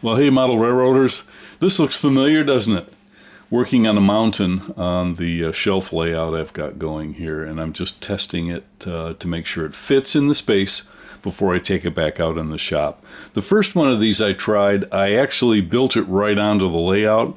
Well, hey, model railroaders, this looks familiar, doesn't it? Working on a mountain on the shelf layout I've got going here, and I'm just testing it to make sure it fits in the space before I take it back out in the shop. The first one of these I tried, I actually built it right onto the layout,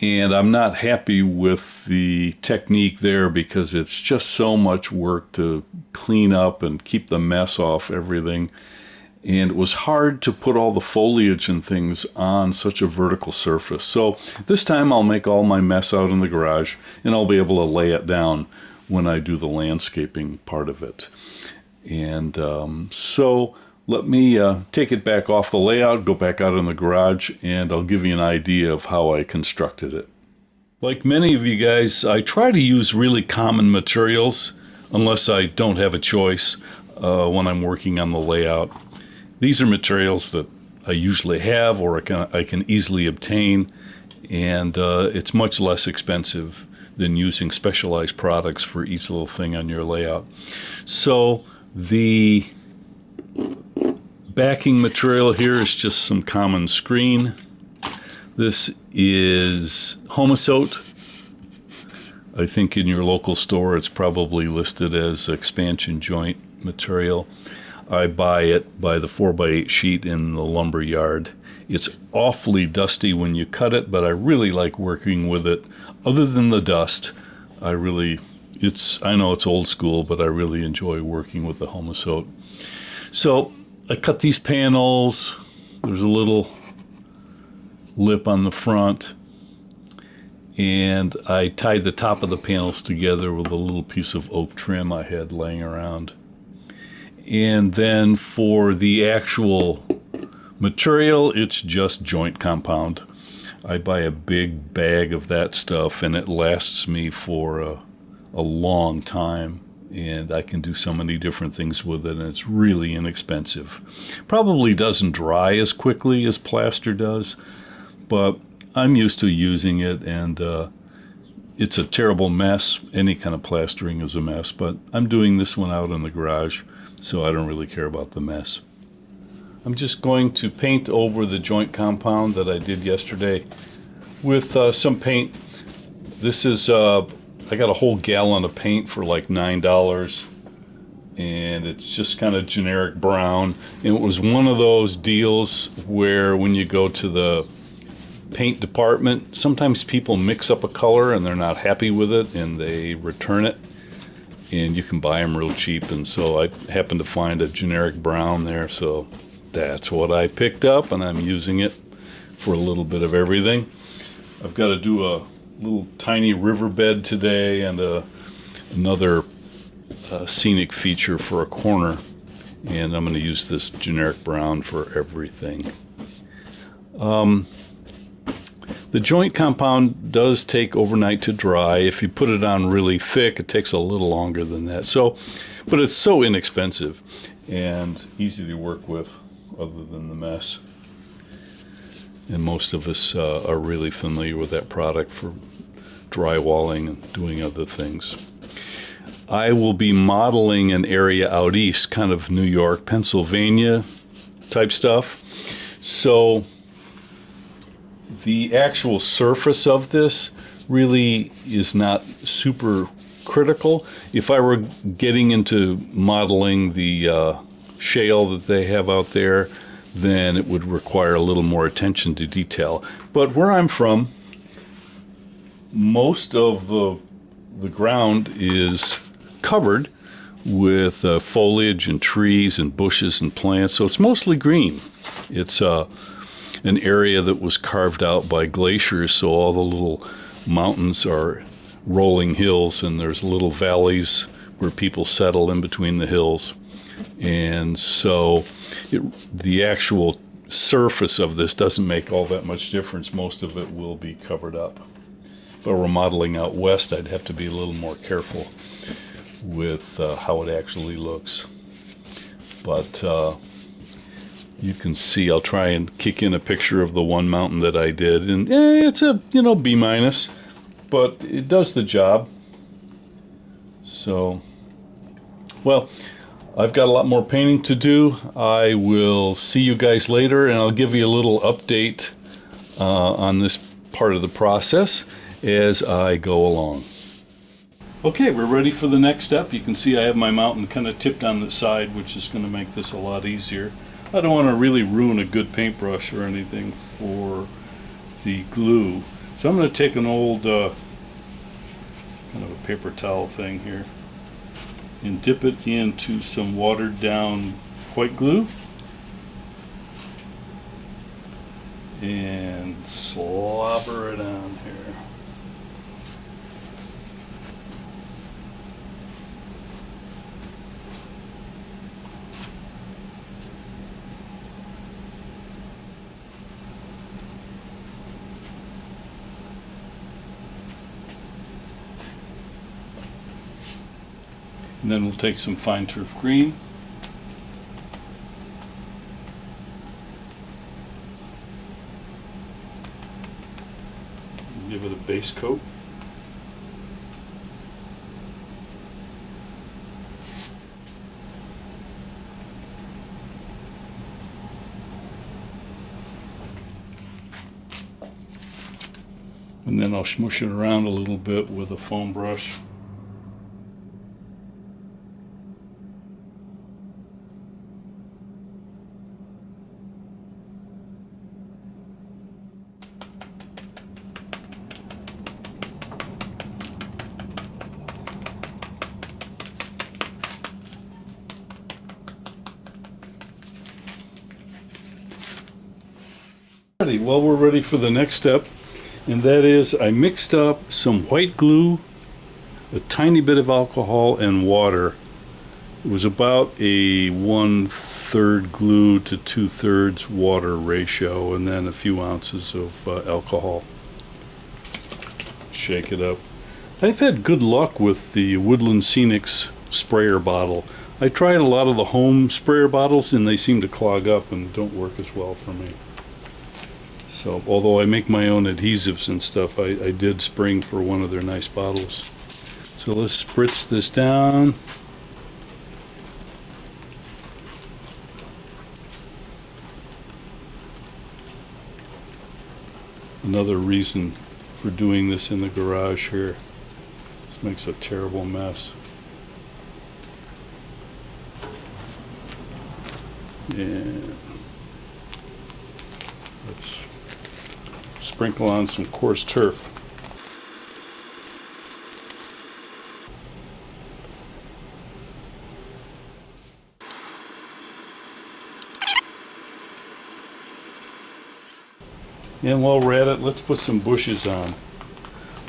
and I'm not happy with the technique there because it's just so much work to clean up and keep the mess off everything. And it was hard to put all the foliage and things on such a vertical surface. So this time I'll make all my mess out in the garage, and I'll be able to lay it down when I do the landscaping part of it. And so let me take it back off the layout, go back out in the garage, and I'll give you an idea of how I constructed it. Like many of you guys, I try to use really common materials unless I don't have a choice when I'm working on the layout. These are materials that I usually have or I can easily obtain, and it's much less expensive than using specialized products for each little thing on your layout. So the backing material here is just some common screen. This is Homosote. I think in your local store it's probably listed as expansion joint material. I buy it by the 4x8 sheet in the lumber yard. It's awfully dusty when you cut it, but I really like working with it. Other than the dust, I know it's old school, but I really enjoy working with the Homosote. So I cut these panels. There's a little lip on the front, and I tied the top of the panels together with a little piece of oak trim I had laying around. And then for the actual material, it's just joint compound. I buy a big bag of that stuff, and it lasts me for a long time. And I can do so many different things with it, and it's really inexpensive. Probably doesn't dry as quickly as plaster does, but I'm used to using it, and it's a terrible mess. Any kind of plastering is a mess, but I'm doing this one out in the garage, so I don't really care about the mess. I'm just going to paint over the joint compound that I did yesterday with some paint. This is, I got a whole gallon of paint for like $9, and it's just kind of generic brown. And it was one of those deals where when you go to the paint department, sometimes people mix up a color and they're not happy with it and they return it. And you can buy them real cheap, and so I happened to find a generic brown there, so that's what I picked up, and I'm using it for a little bit of everything. I've got to do a little tiny riverbed today and another scenic feature for a corner, and I'm going to use this generic brown for everything. The joint compound does take overnight to dry. If you put it on really thick, it takes a little longer than that. But it's so inexpensive and easy to work with other than the mess. And most of us are really familiar with that product for drywalling and doing other things. I will be modeling an area out east, kind of New York, Pennsylvania type stuff. So the actual surface of this really is not super critical. If I were getting into modeling the shale that they have out there, then it would require a little more attention to detail. But where I'm from, most of the ground is covered with foliage and trees and bushes and plants, so it's mostly green. It's an area that was carved out by glaciers, so all the little mountains are rolling hills, and there's little valleys where people settle in between the hills. And so the actual surface of this doesn't make all that much difference. Most of it will be covered up. If I were modeling out west, I'd have to be a little more careful with how it actually looks. But you can see, I'll try and kick in a picture of the one mountain that I did, and it's a B-, but it does the job. So, well, I've got a lot more painting to do. I will see you guys later, and I'll give you a little update on this part of the process as I go along. Okay, we're ready for the next step. You can see I have my mountain kind of tipped on the side, which is going to make this a lot easier. I don't want to really ruin a good paintbrush or anything for the glue. So I'm going to take an old kind of a paper towel thing here and dip it into some watered down white glue and slobber it on here. And then we'll take some fine turf green. Give it a base coat. And then I'll smush it around a little bit with a foam brush. Well, we're ready for the next step, and that is I mixed up some white glue, a tiny bit of alcohol, and water. It was about a 1/3 glue to 2/3 water ratio, and then a few ounces of alcohol. Shake it up. I've had good luck with the Woodland Scenics sprayer bottle. I tried a lot of the home sprayer bottles, and they seem to clog up and don't work as well for me. So, although I make my own adhesives and stuff, I did spring for one of their nice bottles. So let's spritz this down. Another reason for doing this in the garage here. This makes a terrible mess. And let's sprinkle on some coarse turf. And while we're at it, let's put some bushes on.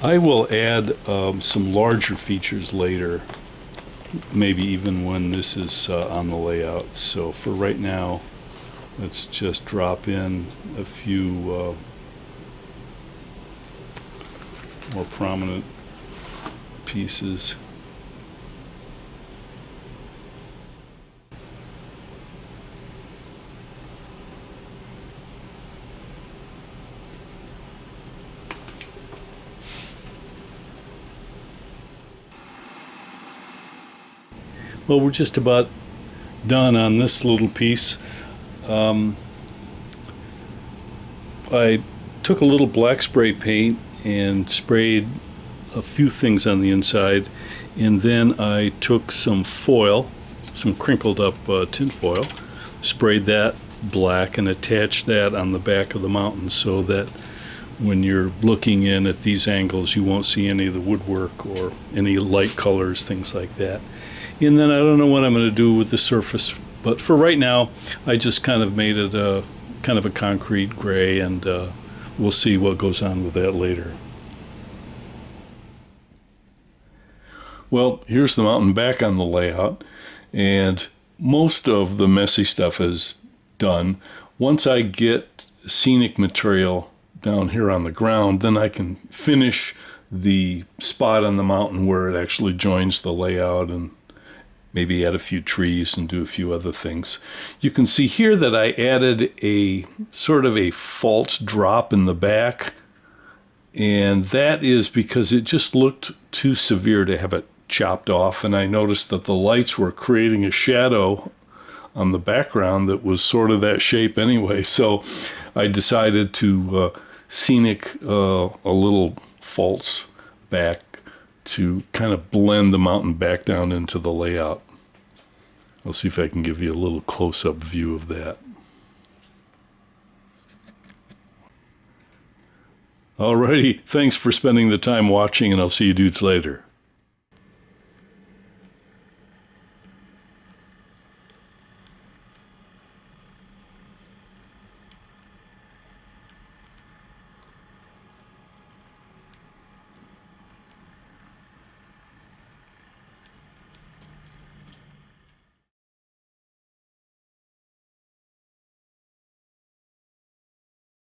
I will add some larger features later, maybe even when this is on the layout. So for right now, let's just drop in a few more prominent pieces. Well, we're just about done on this little piece. I took a little black spray paint and sprayed a few things on the inside, and then I took some foil, some crinkled up tin foil, sprayed that black and attached that on the back of the mountain so that when you're looking in at these angles you won't see any of the woodwork or any light colors, things like that. And then I don't know what I'm going to do with the surface, but for right now I just kind of made it a kind of a concrete gray, and we'll see what goes on with that later. Well, here's the mountain back on the layout, and most of the messy stuff is done. Once I get scenic material down here on the ground, then I can finish the spot on the mountain where it actually joins the layout and maybe add a few trees and do a few other things. You can see here that I added a sort of a false drop in the back, and that is because it just looked too severe to have it chopped off, and I noticed that the lights were creating a shadow on the background that was sort of that shape anyway. So I decided to scenic a little false back to kind of blend the mountain back down into the layout. I'll see if I can give you a little close-up view of that. Alrighty, thanks for spending the time watching, and I'll see you dudes later.